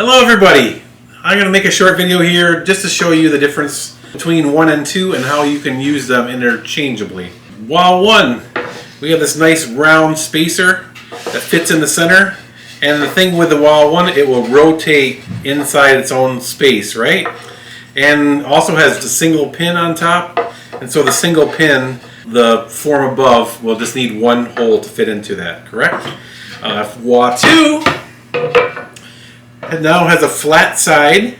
Hello everybody! I'm going to make a short video here just to show you the difference between 1 and 2 and how you can use them interchangeably. While 1, we have this nice round spacer that fits in the center, and the thing with the while 1, it will rotate inside its own space, right? And also has the single pin on top, and so the single pin, the form above, will just need one hole to fit into that, correct? While 2 it now has a flat side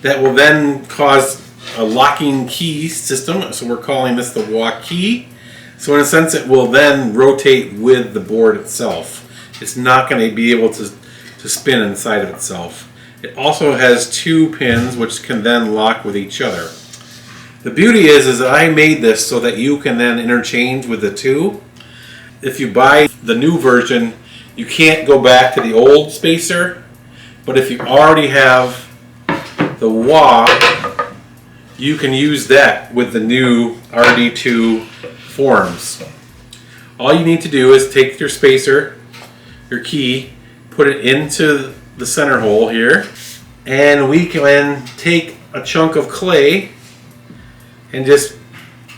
that will then cause a locking key system, so we're calling this the walk key. So in a sense it will then rotate with the board itself. It's not going to be able to spin inside of itself. It also has 2 pins which can then lock with each other. The beauty is that I made this so that you can then interchange with the 2. If you buy the new version, you can't go back to the old spacer. But if you already have the wah, you can use that with the new RD2 Forms. All you need to do is take your spacer, your key, put it into the center hole here, and we can take a chunk of clay and just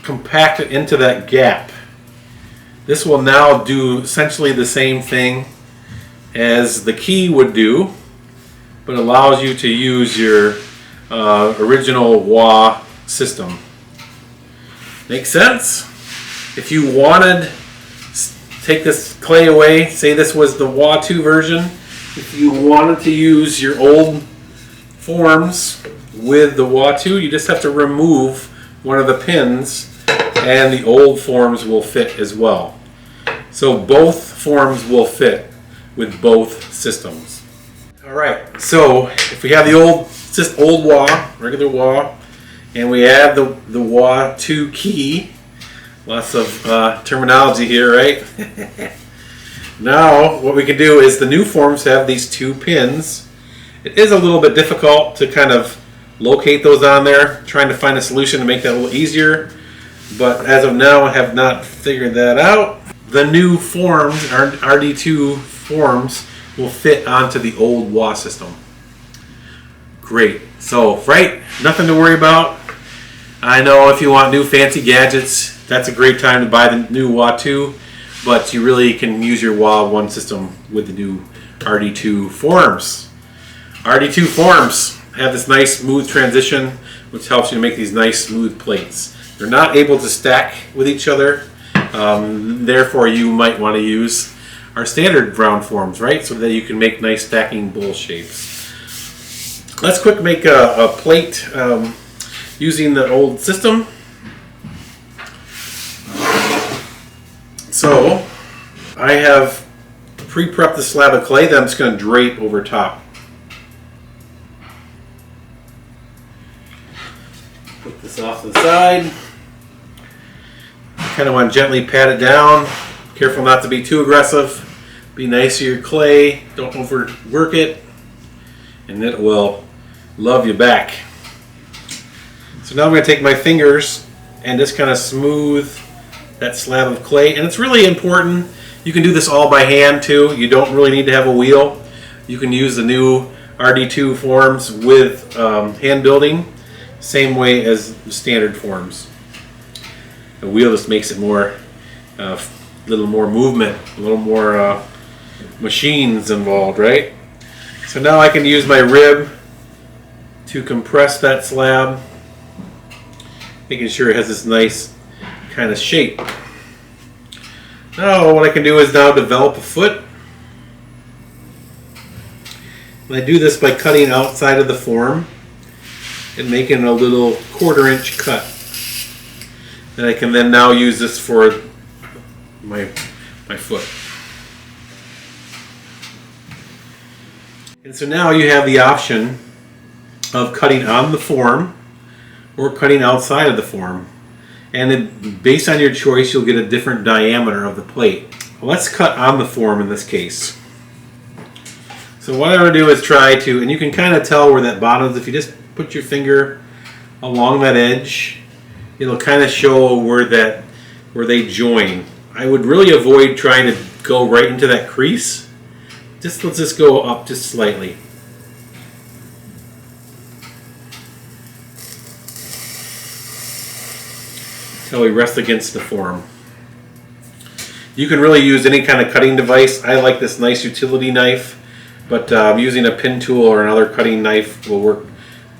compact it into that gap. This will now do essentially the same thing as the key would do, but allows you to use your original wah system. Make sense? If you wanted, take this clay away, say this was the wah 2 version. If you wanted to use your old forms with the wah 2, you just have to remove one of the pins and the old forms will fit as well. So both forms will fit with both systems. Alright, so if we have the old wah, regular wah, and we add the wah 2 key, lots of terminology here, right? Now what we can do is the new forms have these 2 pins. It is a little bit difficult to kind of locate those on there, trying to find a solution to make that a little easier, but as of now I have not figured that out. The new forms, RD2 Forms, will fit onto the old wah system. Great. So, right, nothing to worry about. I know if you want new fancy gadgets, that's a great time to buy the new wah 2, but you really can use your wah 1 system with the new RD2 Forms. RD2 Forms have this nice smooth transition which helps you make these nice smooth plates. They're not able to stack with each other, therefore you might want to use our standard round forms, right? So that you can make nice stacking bowl shapes. Let's quick make a plate using the old system. So I have pre-prepped the slab of clay that I'm just going to drape over top. Put this off to the side. Kind of want to gently pat it down. Careful not to be too aggressive. Be nice to your clay. Don't overwork it. And it will love you back. So now I'm going to take my fingers and just kind of smooth that slab of clay. And it's really important. You can do this all by hand too. You don't really need to have a wheel. You can use the new RD2 Forms with hand building. Same way as the standard forms. The wheel just makes it more little more movement, a little more machines involved, right? So now I can use my rib to compress that slab, making sure it has this nice kind of shape. Now what I can do is now develop a foot. And I do this by cutting outside of the form and making a little 1/4-inch cut. And I can then now use this for my foot. And so now you have the option of cutting on the form or cutting outside of the form. And then based on your choice, you'll get a different diameter of the plate. Well, let's cut on the form in this case. So what I'm going to do is try to, and you can kind of tell where that bottom is. If you just put your finger along that edge, it'll kind of show where they join. I would really avoid trying to go right into that crease. Let's just go up just slightly. that will rest against the form. You can really use any kind of cutting device. I like this nice utility knife, but using a pin tool or another cutting knife will work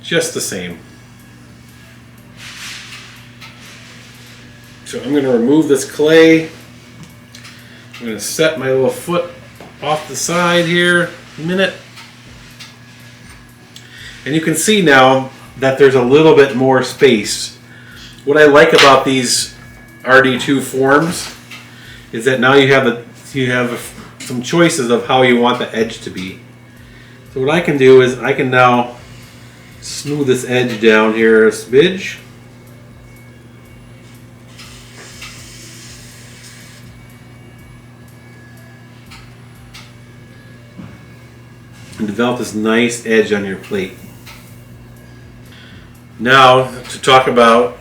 just the same. So I'm going to remove this clay. I'm going to set my little foot off the side here a minute. And you can see now that there's a little bit more space. What I like about these RD2 forms is that now you have some choices of how you want the edge to be. So what I can do is I can now smooth this edge down here a smidge. And develop this nice edge on your plate. Now to talk about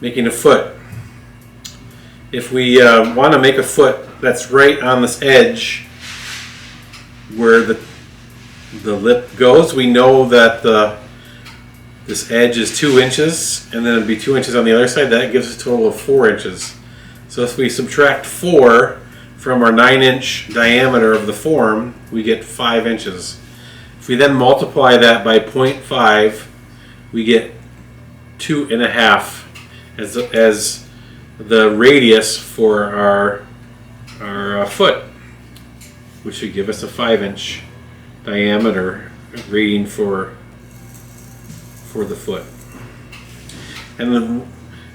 making a foot. If we want to make a foot that's right on this edge where the lip goes, we know that this edge is 2 inches, and then it'd be 2 inches on the other side. That gives us a total of 4 inches. So if we subtract 4 from our 9-inch diameter of the form, we get 5 inches. If we then multiply that by 0.5, we get 2.5 as the radius for our foot, which should give us a 5-inch diameter rating for the foot. And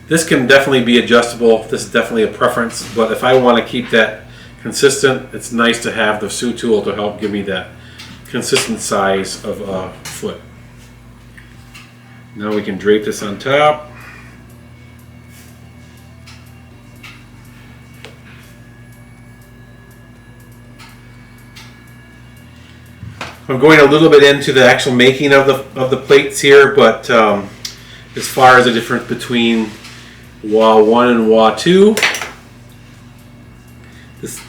this can definitely be adjustable. This is definitely a preference, but if I want to keep that consistent, it's nice to have the sew tool to help give me that consistent size of a foot. Now we can drape this on top. I'm going a little bit into the actual making of the plates here, but as far as the difference between WA 1 and WA 2,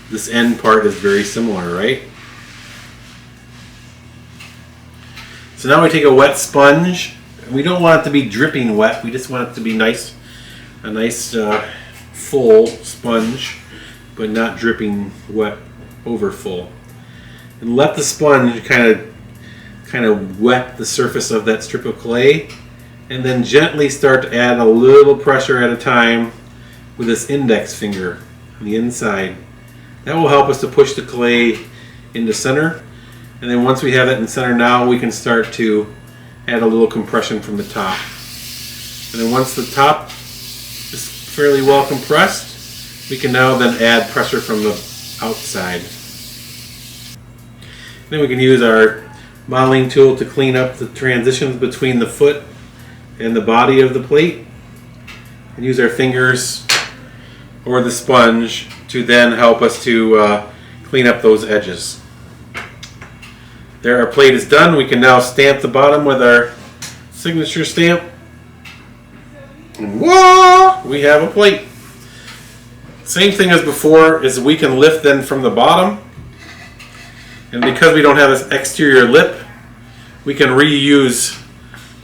this end part is very similar, right? So now we take a wet sponge. We don't want it to be dripping wet. We just want it to be nice, a nice full sponge, but not dripping wet over full. And let the sponge kind of wet the surface of that strip of clay, and then gently start to add a little pressure at a time with this index finger on the inside. That will help us to push the clay into center, and then once we have it in center, now we can start to add a little compression from the top. And then once the top is fairly well compressed, we can now then add pressure from the outside. Then we can use our modeling tool to clean up the transitions between the foot and the body of the plate, and use our fingers or the sponge to then help us to clean up those edges. There, our plate is done. We can now stamp the bottom with our signature stamp. And whoa! We have a plate. Same thing as before, is we can lift then from the bottom. And because we don't have this exterior lip, we can reuse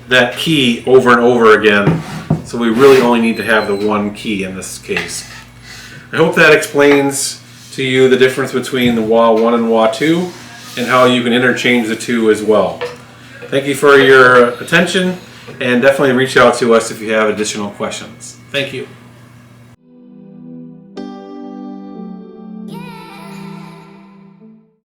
that key over and over again. So we really only need to have the one key in this case. I hope that explains to you the difference between the WA 1 and WA 2 and how you can interchange the two as well. Thank you for your attention, and definitely reach out to us if you have additional questions. Thank you.